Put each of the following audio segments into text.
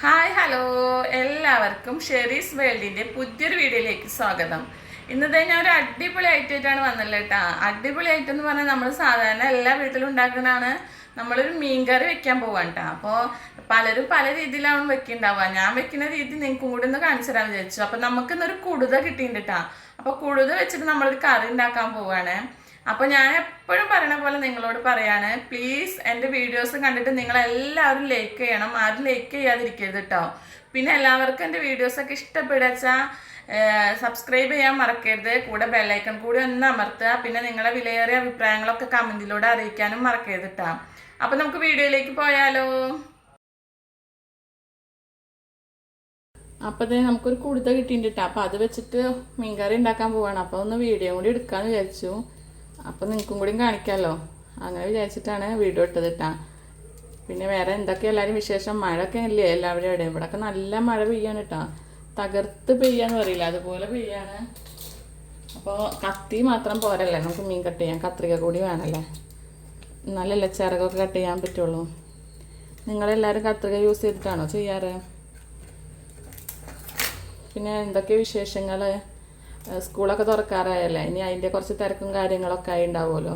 Hi hello എല്ലാവർക്കും Sherry's വേൾഡിൻ്റെ പുതിയൊരു വീഡിയോയിലേക്ക് സ്വാഗതം. ഇന്നത്തെ ഞാൻ ഒരു അടിപൊളി ഐറ്റമായിട്ടാണ് വന്നത് കേട്ടോ. അടിപൊളി ഐറ്റം എന്ന് പറഞ്ഞാൽ നമ്മൾ സാധാരണ എല്ലാ വീട്ടിലും ഉണ്ടാക്കുന്നതാണ്. നമ്മളൊരു മീൻകറി വെക്കാൻ പോവാൻ കേട്ടോ. അപ്പോൾ പലരും പല രീതിയിലാണ് വെക്കുന്നുണ്ടാവുക. ഞാൻ വെക്കുന്ന രീതി നിങ്ങൾക്കും കൂടി ഒന്ന് കാണിച്ചു തരാൻ വിചാരിച്ചു. അപ്പോൾ നമുക്കിന്നൊരു കുടുത കിട്ടിയിട്ടുണ്ട് കേട്ടോ. അപ്പോൾ കുടുത വെച്ചിട്ട് നമ്മളൊരു കറി ഉണ്ടാക്കാൻ പോവാണ്. അപ്പോൾ ഞാൻ എപ്പോഴും പറയണ പോലെ നിങ്ങളോട് പറയാണ്, പ്ലീസ് എൻ്റെ വീഡിയോസ് കണ്ടിട്ട് നിങ്ങളെല്ലാവരും ലൈക്ക് ചെയ്യണം. ആരും ലൈക്ക് ചെയ്യാതിരിക്കരുത് കേട്ടോ. പിന്നെ എല്ലാവർക്കും എൻ്റെ വീഡിയോസൊക്കെ ഇഷ്ടപ്പെടുകച്ചാൽ സബ്സ്ക്രൈബ് ചെയ്യാൻ മറക്കരുത്. കൂടെ ബെല്ലൈക്കൺ കൂടി ഒന്ന് അമർത്തുക. പിന്നെ നിങ്ങളുടെ വിലയേറിയ അഭിപ്രായങ്ങളൊക്കെ കമൻറ്റിലൂടെ അറിയിക്കാനും മറക്കരുത് കേട്ടോ. അപ്പോൾ നമുക്ക് വീഡിയോയിലേക്ക് പോയാലോ. അപ്പോൾ അതേ നമുക്കൊരു കുടുത കിട്ടിയിട്ടുണ്ട് കേട്ടോ. അപ്പോൾ അത് വെച്ചിട്ട് മീൻകറി ഉണ്ടാക്കാൻ പോവാണ്. അപ്പോൾ ഒന്ന് വീഡിയോ കൂടി എടുക്കാമെന്ന് വിചാരിച്ചു. അപ്പോൾ നിങ്ങൾക്കും കൂടി കാണിക്കാമല്ലോ, അങ്ങനെ വിചാരിച്ചിട്ടാണ് വീഡിയോ ഇട്ടത് കേട്ടോ. പിന്നെ വേറെ എന്തൊക്കെ എല്ലാവരും വിശേഷം? മഴയൊക്കെ ഇല്ലേ എല്ലാവരും ഇവിടെ? ഇവിടെയൊക്കെ നല്ല മഴ പെയ്യാണ് കേട്ടോ. തകർത്ത് പെയ്യാന്ന് പറയില്ല, അതുപോലെ പെയ്യാണ്. അപ്പോൾ കത്തി മാത്രം പോരല്ലേ, നമുക്ക് മീൻ കട്ട് ചെയ്യാൻ കത്രിക കൂടി വേണമല്ലേ, എന്നാലല്ലേ ചിറകൊക്കെ കട്ട് ചെയ്യാൻ പറ്റുള്ളൂ. നിങ്ങളെല്ലാവരും കത്രിക യൂസ് ചെയ്തിട്ടാണോ ചെയ്യാറ്? പിന്നെ എന്തൊക്കെ വിശേഷങ്ങൾ? സ്കൂളൊക്കെ തുറക്കാറായല്ലേ, ഇനി അതിൻ്റെ കുറച്ച് തിരക്കും കാര്യങ്ങളൊക്കെ ആയി ഉണ്ടാവുമല്ലോ.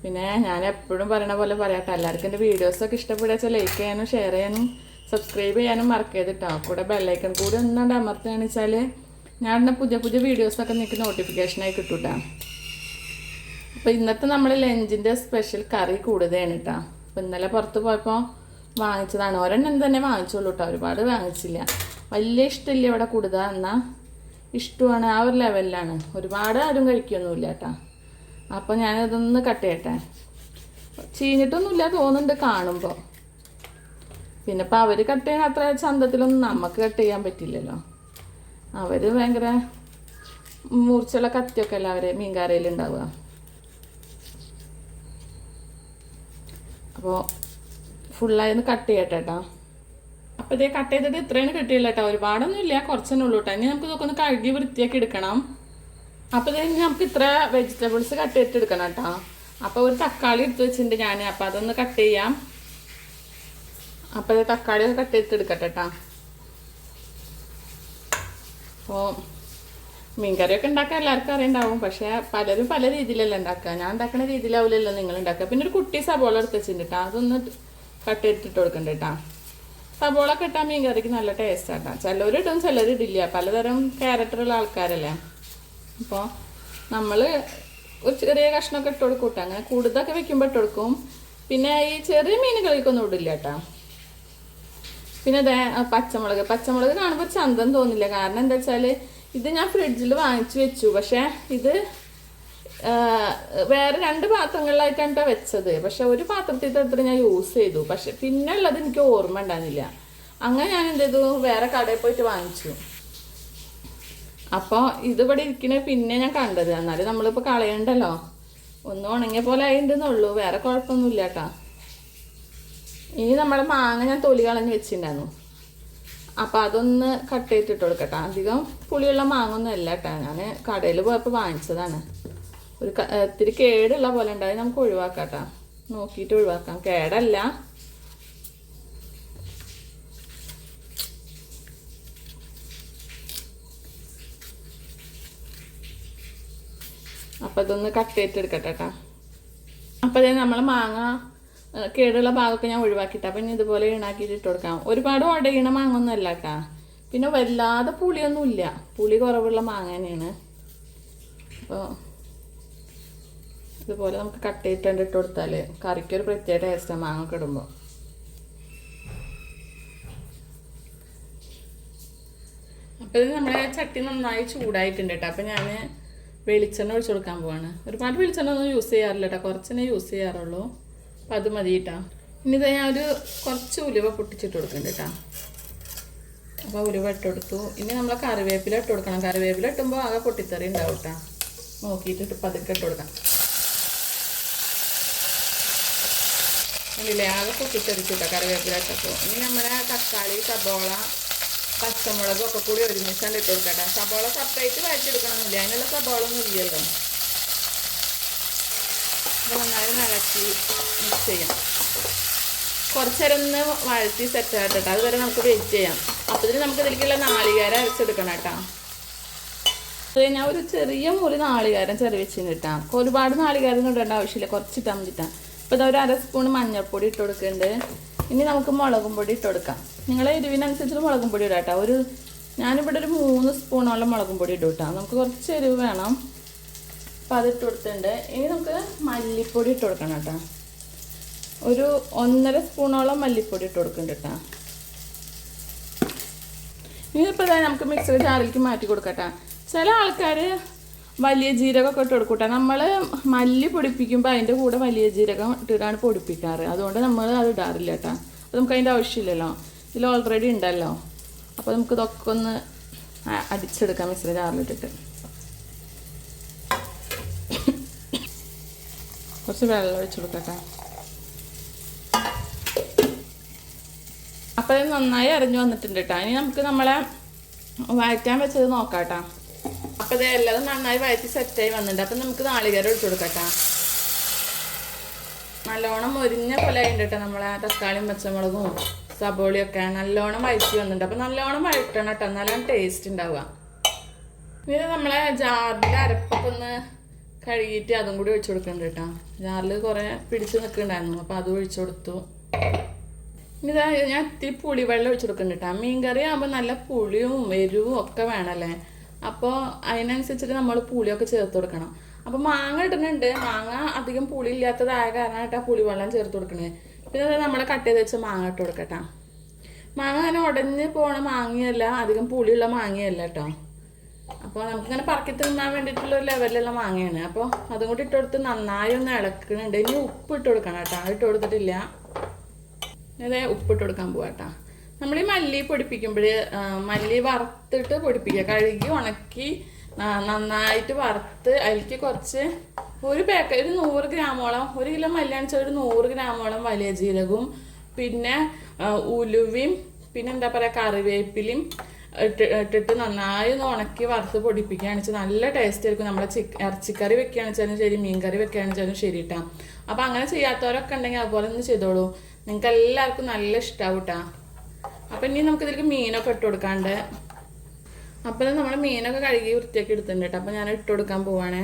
പിന്നെ ഞാൻ എപ്പോഴും പറയണ പോലെ പറയാട്ടോ, എല്ലാവർക്കും എൻ്റെ വീഡിയോസൊക്കെ ഇഷ്ടപ്പെടുക ലൈക്ക് ചെയ്യാനും ഷെയർ ചെയ്യാനും സബ്സ്ക്രൈബ് ചെയ്യാനും മറക്കരുത് കേട്ടോ. കൂടെ ബെല്ലൈക്കൺ കൂടി ഒന്നുകൊണ്ട് അമർത്തുകയാണെന്ന് വെച്ചാൽ ഞാൻ പുതിയ പുതിയ വീഡിയോസൊക്കെ നിങ്ങൾക്ക് നോട്ടിഫിക്കേഷനായി കിട്ടും കേട്ടോ. അപ്പോൾ ഇന്നത്തെ നമ്മൾ ലഞ്ചിൻ്റെ സ്പെഷ്യൽ കറി കൂടുതലാണ് കേട്ടോ. അപ്പോൾ ഇന്നലെ പുറത്ത് പോയപ്പോൾ വാങ്ങിച്ചതാണ്. ഒരെണ്ണം തന്നെ വാങ്ങിച്ചോളൂ കേട്ടോ, ഒരുപാട് വാങ്ങിച്ചില്ല. വലിയ ഇഷ്ടമില്ല ഇവിടെ കൂടുതൽ, എന്നാൽ ഇഷ്ടമാണ്, ആ ഒരു ലെവലിലാണ്. ഒരുപാട് ആരും കഴിക്കൊന്നുമില്ല കേട്ടോ. അപ്പോൾ ഞാനതൊന്ന് കട്ട് ചെയ്യട്ടെ. ചീഞ്ഞിട്ടൊന്നുമില്ല തോന്നുന്നുണ്ട് കാണുമ്പോൾ. പിന്നെ ഇപ്പോൾ അവർ കട്ട് ചെയ്യണ അത്ര ചന്തത്തിലൊന്നും നമുക്ക് കട്ട് ചെയ്യാൻ പറ്റില്ലല്ലോ. അവർ ഭയങ്കര മൂർച്ചയുള്ള കത്തിയൊക്കെ അല്ല അവർ മീൻകറിയിൽ ഉണ്ടാവുക. അപ്പോൾ ഫുള്ളായി കട്ട് ചെയ്യട്ടെ കേട്ടോ. അപ്പോൾ ഇതേ കട്ട് ചെയ്തിട്ട് ഇത്രയും കിട്ടിയില്ല കേട്ടോ, ഒരുപാടൊന്നും ഇല്ല, കുറച്ചെന്നെ ഉള്ളൂ കേട്ടോ. ഇനി നമുക്ക് ഇതൊക്കെ ഒന്ന് കഴുകി വൃത്തിയാക്കി എടുക്കണം. അപ്പോൾ ഇതേ നമുക്ക് ഇത്ര വെജിറ്റബിൾസ് കട്ട് ചെയ്തിട്ട് എടുക്കണം കേട്ടോ. അപ്പോൾ ഒരു തക്കാളി എടുത്ത് വെച്ചിട്ടുണ്ട് ഞാൻ, അപ്പോൾ അതൊന്ന് കട്ട് ചെയ്യാം. അപ്പോൾ ഇത് തക്കാളി കട്ട് ചെയ്തിട്ട് എടുക്കട്ടെ കേട്ടോ. അപ്പോൾ മീൻകറിയൊക്കെ ഉണ്ടാക്കാൻ എല്ലാവർക്കും അറിയുണ്ടാവും, പക്ഷേ പലരും പല രീതിയിലല്ല ഉണ്ടാക്കുക. ഞാൻ ഉണ്ടാക്കുന്ന രീതിയിലാവില്ലല്ലോ നിങ്ങൾ ഉണ്ടാക്കുക. പിന്നെ ഒരു കുട്ടി സബോള എടുത്ത് വെച്ചിട്ടുണ്ട് കേട്ടോ, അതൊന്ന് കട്ട് ചെയ്തിട്ട് കൊടുക്കണ്ട കേട്ടോ. സബോള ഇട്ടാൽ മീൻ കറിക്ക് നല്ല ടേസ്റ്റാട്ടോ. ചിലവരിടും ചിലരിടില്ല, പലതരം ക്യാരക്ടറുള്ള ആൾക്കാരല്ലേ. അപ്പോൾ നമ്മൾ ഒരു ചെറിയ കഷ്ണമൊക്കെ ഇട്ട് കൊടുക്കും കേട്ടോ. അങ്ങനെ കൂടുതലൊക്കെ വെക്കുമ്പോൾ ഇട്ട് കൊടുക്കും. പിന്നെ ഈ ചെറിയ മീനുകൾക്കൊന്നും ഇടില്ല കേട്ടോ. പിന്നെ അതെ പച്ചമുളക് കാണുമ്പോൾ ചന്തം തോന്നില്ല. കാരണം എന്താ വെച്ചാൽ ഇത് ഞാൻ ഫ്രിഡ്ജിൽ വാങ്ങിച്ചു വെച്ചു, പക്ഷേ ഇത് വേറെ 2 പാത്രങ്ങളിലായിട്ടാണ് കേട്ടോ വെച്ചത്. പക്ഷെ ഒരു പാത്രത്തിൽ എടുത്തിട്ട് ഞാൻ യൂസ് ചെയ്തു, പക്ഷെ പിന്നെ ഉള്ളത് എനിക്ക് ഓർമ്മ ഉണ്ടാകുന്നില്ല. അങ്ങനെ ഞാൻ എന്ത് ചെയ്തു, വേറെ കടയിൽ പോയിട്ട് വാങ്ങിച്ചു. അപ്പോൾ ഇതിവിടെ ഇരിക്കണേ പിന്നെ ഞാൻ കണ്ടത്. എന്നാലും നമ്മളിപ്പോൾ കളയണ്ടല്ലോ, ഒന്നും ഉണങ്ങിയ പോലെ ആയിട്ടുണ്ടെന്നുള്ളൂ, വേറെ കുഴപ്പമൊന്നുമില്ല കേട്ടോ. ഇനി നമ്മുടെ മാങ്ങ ഞാൻ തൊലി കളഞ്ഞ് വെച്ചിട്ടുണ്ടായിരുന്നു, അപ്പോൾ അതൊന്ന് കട്ട് ചെയ്തിട്ട് കൊടുക്കട്ടെ. അധികം പുളിയുള്ള മാങ്ങ ഒന്നും അല്ല കേട്ടോ, ഞാൻ കടയിൽ പോയപ്പോൾ വാങ്ങിച്ചതാണ്. ഒരു ഇത്തിരി കേടുള്ള പോലെ ഉണ്ടായി, നമുക്ക് ഒഴിവാക്കാം കേട്ടോ, നോക്കിയിട്ട് ഒഴിവാക്കാം, കേടല്ല. അപ്പം ഇതൊന്ന് കട്ട് ചെയ്തിട്ട് എടുക്കട്ടെ കേട്ടോ. അപ്പം അതേ നമ്മൾ മാങ്ങ കേടുള്ള ഭാഗമൊക്കെ ഞാൻ ഒഴിവാക്കിയിട്ട് അപ്പം ഇനി ഇതുപോലെ ഇണാക്കിയിട്ട് ഇട്ട് കൊടുക്കാം. ഒരുപാട് ഉടയണ മാങ്ങ ഒന്നും അല്ല കേട്ടോ. പിന്നെ വല്ലാതെ പുളിയൊന്നുമില്ല, പുളി കുറവുള്ള മാങ്ങ തന്നെയാണ്. അപ്പോൾ ഇതുപോലെ നമുക്ക് കട്ട് ചെയ്തിട്ട് ഇട്ട് കൊടുത്താൽ കറിക്കൊരു പ്രത്യേക ടേസ്റ്റാണ് മാങ്ങ ഇടുമ്പോൾ. അപ്പോൾ ഇത് നമ്മുടെ ചട്ടി നന്നായി ചൂടായിട്ടുണ്ട് കേട്ടോ. അപ്പോൾ ഞാൻ വെളിച്ചെണ്ണ ഒഴിച്ചു കൊടുക്കാൻ പോവാണ്. ഒരുപാട് വെളിച്ചെണ്ണ ഒന്നും യൂസ് ചെയ്യാറില്ല കേട്ടോ, കുറച്ചെണ്ണേ യൂസ് ചെയ്യാറുള്ളൂ. അപ്പോൾ അത് മതി കേട്ടോ. ഇനി ഇത് ഞാൻ കുറച്ച് ഉലുവ പൊട്ടിച്ചിട്ട് കൊടുക്കുന്നുണ്ട് കേട്ടോ. അപ്പോൾ ഉലുവ ഇട്ട് കൊടുത്തു. ഇനി നമ്മൾ കറിവേപ്പില ഇട്ട് കൊടുക്കണം. കറിവേപ്പില ഇട്ടുമ്പോൾ ആകെ പൊട്ടിത്തെറി ഉണ്ടാവും കേട്ടോ, നോക്കിയിട്ട് പതുക്കെ ഇട്ട് കൊടുക്കാം. ഇല്ലേ, ആകെ പൊട്ടിത്തെറിച്ചു കേട്ടോ കറിവേപ്പില ഇട്ടപ്പോൾ. ഇനി നമ്മുടെ തക്കാളി, സബോള, പച്ചമുളകും ഒക്കെ കൂടി ഒരുമിച്ചാണ്ട് ഇട്ട് കൊടുക്കട്ടെ. സബോള സെപ്പറേറ്റ് വഴറ്റിയെടുക്കണമെന്നില്ല, അതിനുള്ള സബോള ഒന്നും ഇല്ലല്ലോ. അപ്പോൾ നന്നായി ഇളക്കി മിക്സ് ചെയ്യാം. കുറച്ച് നേരം ഒന്ന് വഴറ്റി സെറ്റ് ആകട്ടെ. അതുവരെ നമുക്ക് വെയിറ്റ് ചെയ്യാം. അപ്പോഴത്തേന് നമുക്ക് ഇതിലേക്കുള്ള നാളികേരം അരച്ചെടുക്കണം കേട്ടോ. അത് ഞാൻ ഒരു ചെറിയ മുറി നാളികേരം ചെറിയ വെച്ചിന് കിട്ടാം. ഒരുപാട് നാളികേരം ഇടേണ്ട ആവശ്യമില്ല, കുറച്ച് ഇട്ടാൽ മതിട്ടാം. ഇപ്പോൾ ഇതാ ഒരു 1 സ്പൂൺ മഞ്ഞൾപ്പൊടി ഇട്ട് കൊടുക്കുന്നുണ്ട്. ഇനി നമുക്ക് മുളകും പൊടി ഇട്ട് കൊടുക്കാം. നിങ്ങളെ എരിവിനനുസരിച്ച് മുളകും പൊടി ഇടാം കേട്ടോ. ഞാനിവിടെ ഒരു 3 സ്പൂണോളം മുളകും പൊടി ഇടും കേട്ടോ. നമുക്ക് കുറച്ച് എരിവ് വേണം. അപ്പോൾ അതിട്ട് കൊടുത്തിട്ടുണ്ട്. ഇനി നമുക്ക് മല്ലിപ്പൊടി ഇട്ട് കൊടുക്കണം കേട്ടോ. ഒരു 1.5 സ്പൂണോളം മല്ലിപ്പൊടി ഇട്ട് കൊടുക്കുന്നുണ്ട് കേട്ടോ. ഇനിയിപ്പോൾ നമുക്ക് മിക്സർ ജാറിലേക്ക് മാറ്റി കൊടുക്കട്ടെ. ചില ആൾക്കാർ വലിയ ജീരകമൊക്കെ ഇട്ട് കൊടുക്കൂട്ടെ. നമ്മൾ മല്ലി പൊടിപ്പിക്കുമ്പോൾ അതിൻ്റെ കൂടെ വലിയ ജീരകം ഇട്ടിട്ടാണ് പൊടിപ്പിക്കാറ്. അതുകൊണ്ട് നമ്മൾ അത് ഇടാറില്ല കേട്ടോ. അത് നമുക്ക് അതിൻ്റെ ആവശ്യമില്ലല്ലോ, ഇതിൽ ഓൾറെഡി ഉണ്ടല്ലോ. അപ്പോൾ നമുക്ക് ഇതൊക്കെ ഒന്ന് അടിച്ചെടുക്കാം മിക്സർ ജാറിലിട്ടിട്ട്. കുറച്ച് വെള്ളം ഒഴിച്ച് കൊടുക്കട്ടെ. അപ്പോൾ അത് നന്നായി അരഞ്ഞു വന്നിട്ടുണ്ട് കേട്ടോ. ഇനി നമുക്ക് നമ്മളെ വഴറ്റാൻ വെച്ചത് നോക്കാം കേട്ടോ. അപ്പോൾ ഇത് എല്ലാതും നന്നായി വഴറ്റി സെറ്റായി വന്നിട്ടുണ്ട്. അപ്പം നമുക്ക് നാളികേരം ഒഴിച്ചു കൊടുക്കട്ടോ. നല്ലോണം മൊരിഞ്ഞ പോലെ ആയിട്ടുണ്ട് കേട്ടോ. നമ്മളെ തക്കാളിയും പച്ചമുളകും സബോളിയൊക്കെ നല്ലോണം വഴറ്റി വന്നിട്ടുണ്ട്. അപ്പം നല്ലോണം വഴറ്റണം കേട്ടോ, നല്ലോണം ടേസ്റ്റ് ഉണ്ടാവുക. ഇനി നമ്മളെ ജാറിൽ അരപ്പൊക്കെ ഒന്ന് കഴുകിയിട്ട് അതും കൂടി ഒഴിച്ചു കൊടുക്കുന്നുണ്ട് കേട്ടോ. ജാറിൽ കുറേ പിടിച്ച് നിൽക്കുന്നുണ്ടായിരുന്നു, അപ്പോൾ അതും ഒഴിച്ചു കൊടുത്തു. ഇനി ഞാൻ ഇത്തിരി പുളിവെള്ളം ഒഴിച്ചു കൊടുക്കുന്നുണ്ട് കേട്ടോ. മീൻകറി ആകുമ്പോൾ നല്ല പുളിയും എരിവും ഒക്കെ വേണമല്ലേ. അപ്പോൾ അതിനനുസരിച്ചിട്ട് നമ്മൾ പുളിയൊക്കെ ചേർത്ത് കൊടുക്കണം. അപ്പോൾ മാങ്ങ ഇടുന്നുണ്ട്. മാങ്ങ അധികം പുളി ഇല്ലാത്തതായ കാരണമായിട്ടാണ് പുളിവെള്ളം ചേർത്ത് കൊടുക്കണേ. പിന്നെ നമ്മൾ കട്ട് ചെയ്ത് വെച്ച മാങ്ങ ഇട്ട് കൊടുക്കട്ടോ. മാങ്ങ അങ്ങനെ ഉടഞ്ഞ് പോണ മാങ്ങയല്ല, അധികം പുളിയുള്ള മാങ്ങയല്ല കേട്ടോ. അപ്പോൾ നമുക്കിങ്ങനെ പറക്കി തിന്നാൻ വേണ്ടിയിട്ടുള്ള ഒരു ലെവലിലുള്ള മാങ്ങയാണ്. അപ്പോൾ അതും കൂടി ഇട്ട് കൊടുത്ത് നന്നായി ഒന്ന് ഇളക്കുന്നുണ്ട്. ഇനി ഉപ്പ് ഇട്ട് കൊടുക്കണം കേട്ടോ. ഇട്ട് കൊടുത്തിട്ടില്ല. അതെ, ഉപ്പിട്ട് കൊടുക്കാൻ പോവാ കേട്ടോ. നമ്മൾ ഈ മല്ലി പൊടിപ്പിക്കുമ്പോൾ മല്ലി വറുത്തിട്ട് പൊടിപ്പിക്കുക. കഴുകി ഉണക്കി നന്നായിട്ട് വറുത്ത് അതിലേക്ക് കുറച്ച് ഒരു 100 ഗ്രാമോളം, 1 കിലോ മല്ലിയാണെന്ന് വെച്ചാൽ 100 ഗ്രാമോളം വലിയ ജീരകവും പിന്നെ ഉലുവയും പിന്നെ എന്താ പറയുക കറിവേപ്പിലയും ഇട്ടിട്ട് നന്നായി ഒന്ന് ഉണക്കി വറുത്ത് പൊടിപ്പിക്കുകയാണെന്ന് വെച്ചാൽ നല്ല ടേസ്റ്റ് ആയിരിക്കും. നമ്മളെ ഇറച്ചിക്കറി വെക്കുകയാണെന്ന് വെച്ചാലും ശരി, മീൻ കറി വെക്കുകയാണെന്ന് വെച്ചാലും ശരി കേട്ടോ. അപ്പോൾ അങ്ങനെ ചെയ്യാത്തവരൊക്കെ ഉണ്ടെങ്കിൽ അതുപോലെ ഒന്ന് ചെയ്തോളൂ. നിങ്ങൾക്ക് എല്ലാവർക്കും നല്ല ഇഷ്ടമാവും കേട്ടോ. അപ്പം ഇനി നമുക്ക് ഇതിലേക്ക് മീനൊക്കെ ഇട്ട് കൊടുക്കാണ്ട്. അപ്പം നമ്മൾ മീനൊക്കെ കഴുകി വൃത്തിയാക്കി എടുത്തിട്ടുണ്ട് കേട്ടോ. അപ്പം ഞാൻ ഇട്ട് കൊടുക്കാൻ പോവാണേ.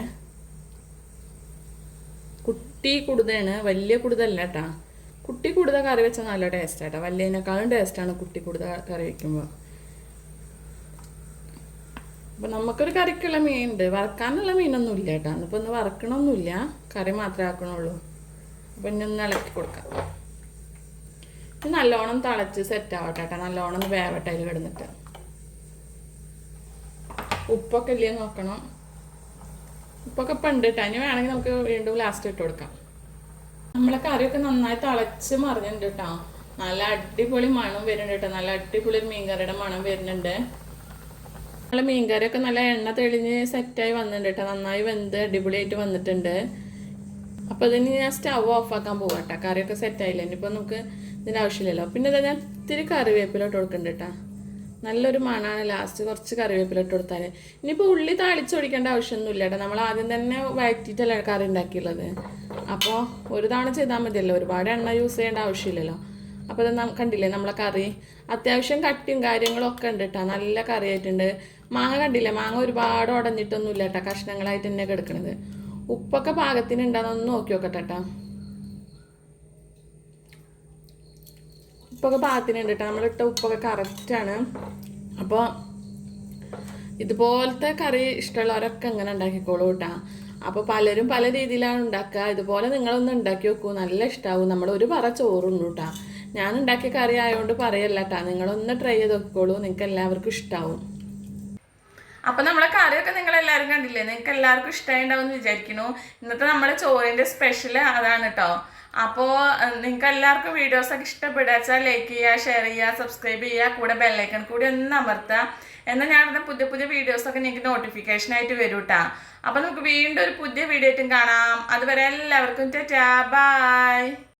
കുട്ടി കുടുതയാണ്, വലിയ കുടുതല്ല കേട്ടോ. കുട്ടി കുടുത കറി വെച്ചാൽ നല്ല ടേസ്റ്റ് കേട്ടോ. വലിയതിനേക്കാളും ടേസ്റ്റാണ് കുട്ടി കുടുത കറി വയ്ക്കുമ്പോൾ. അപ്പം നമുക്കൊരു കറിക്കുള്ള മീനുണ്ട്, വറക്കാനുള്ള മീനൊന്നും ഇല്ല കേട്ടോ. ഇന്നിപ്പോൾ ഒന്ന് വറക്കണമൊന്നുമില്ല, കറി മാത്രമേ ആക്കണുള്ളൂ. അപ്പം ഇനി ഒന്ന് ഇളക്കി കൊടുക്കാം. നല്ലോണം തിളച്ച് സെറ്റ് ആവട്ടെ കേട്ടോ. നല്ലോണം ഒന്ന് വേവട്ടെ അതിൽ കിടന്നിട്ട്. ഉപ്പൊക്കെ ഇല്ലേ നോക്കണം. ഉപ്പൊക്കെ ഇപ്പം ഉണ്ട് കേട്ടോ. ഇനി വേണമെങ്കിൽ നമുക്ക് വീണ്ടും ലാസ്റ്റ് ഇട്ട് കൊടുക്കാം. നമ്മളെ കറിയൊക്കെ നന്നായി തിളച്ച് മറിഞ്ഞിട്ടുണ്ട് കേട്ടോ. നല്ല അടിപൊളി മണം വരുന്നുണ്ട് കേട്ടോ. നല്ല അടിപൊളി മീൻകറിയുടെ മണം വരുന്നുണ്ട്. നമ്മളെ മീൻകറിയൊക്കെ നല്ല എണ്ണ തെളിഞ്ഞ് സെറ്റായി വന്നിട്ടുണ്ട് കേട്ടോ. നന്നായി വെന്ത് അടിപൊളിയായിട്ട് വന്നിട്ടുണ്ട്. അപ്പോൾ ഇതിന് ഞാൻ സ്റ്റവ് ഓഫാക്കാൻ പോകാം കേട്ടോ. കറിയൊക്കെ സെറ്റായില്ല. ഇനിയിപ്പോൾ നമുക്ക് ഇതിൻ്റെ ആവശ്യമില്ലല്ലോ. പിന്നെ ഇതാ ഞാൻ ഇത്തിരി കറിവേപ്പില ഇട്ട് കൊടുക്കുന്നുണ്ട് കേട്ടോ. നല്ലൊരു മണമാണ്. ലാസ്റ്റ് കുറച്ച് കറിവേപ്പില ഇട്ട് കൊടുത്താൽ. ഇനിയിപ്പോൾ ഉള്ളി താളിച്ചൊടിക്കേണ്ട ആവശ്യമൊന്നുമില്ല കേട്ടോ. നമ്മൾ ആദ്യം തന്നെ വഴറ്റിയിട്ടല്ലേ കറി ഉണ്ടാക്കിയുള്ളത്. അപ്പോൾ ഒരു തവണ ചെയ്താൽ മതിയല്ലോ, ഒരുപാട് എണ്ണ യൂസ് ചെയ്യേണ്ട ആവശ്യമില്ലല്ലോ. അപ്പോൾ ഇത് കണ്ടില്ലേ നമ്മളെ കറി അത്യാവശ്യം കട്ടിയും കാര്യങ്ങളൊക്കെ ഉണ്ട് കേട്ടോ. നല്ല കറി ആയിട്ടുണ്ട്. മാങ്ങ കണ്ടില്ലേ, മാങ്ങ ഒരുപാട് ഉടഞ്ഞിട്ടൊന്നുമില്ല കേട്ടോ. കഷ്ണങ്ങളായിട്ട് തന്നെ കിടക്കണത്. ഉപ്പൊക്കെ പാകത്തിന് ഉണ്ടാകുന്ന നോക്കി നോക്കട്ടെ കേട്ടോ. ഉപ്പൊക്കെ പാകത്തിനുണ്ട് കേട്ടോ. നമ്മളിട്ട ഉപ്പൊക്കെ കറക്റ്റാണ്. അപ്പോൾ ഇതുപോലത്തെ കറി ഇഷ്ടമുള്ളവരൊക്കെ ഇങ്ങനെ ഉണ്ടാക്കിക്കോളൂ കേട്ടോ. അപ്പോൾ പലരും പല രീതിയിലാണ് ഉണ്ടാക്കുക. ഇതുപോലെ നിങ്ങളൊന്ന് ഉണ്ടാക്കി നോക്കൂ, നല്ല ഇഷ്ടമാവും. നമ്മൾ ഒരു പറ ചോറുണ്ണു കേട്ടോ. ഞാൻ ഉണ്ടാക്കിയ കറി ആയതുകൊണ്ട് പറയല്ല കേട്ടോ. നിങ്ങളൊന്ന് ട്രൈ ചെയ്ത് നോക്കിക്കോളൂ, നിങ്ങൾക്ക് എല്ലാവർക്കും ഇഷ്ടമാവും. അപ്പോൾ നമ്മളെ കറിയൊക്കെ നിങ്ങളെല്ലാവരും കണ്ടില്ലേ, നിങ്ങൾക്ക് എല്ലാവർക്കും ഇഷ്ടമായി ഉണ്ടാവും എന്ന് വിചാരിക്കുന്നു. ഇന്നത്തെ നമ്മളെ ചോറിൻ്റെ സ്പെഷ്യൽ അതാണ് കേട്ടോ. അപ്പോൾ നിങ്ങൾക്ക് എല്ലാവർക്കും വീഡിയോസൊക്കെ ഇഷ്ടപ്പെടുക വെച്ചാൽ ലൈക്ക് ചെയ്യുക, ഷെയർ ചെയ്യുക, സബ്സ്ക്രൈബ് ചെയ്യുക, കൂടെ ബെല്ലൈക്കൺ കൂടി ഒന്ന് അമർത്തുക. എന്നാൽ ഞാനിടുന്ന പുതിയ പുതിയ വീഡിയോസൊക്കെ നിങ്ങൾക്ക് നോട്ടിഫിക്കേഷനായിട്ട് വരും കേട്ടോ. അപ്പോൾ നമുക്ക് വീണ്ടും ഒരു പുതിയ വീഡിയോ ആയിട്ടും കാണാം. അതുവരെ എല്ലാവർക്കും ടാറ്റാ ബൈ.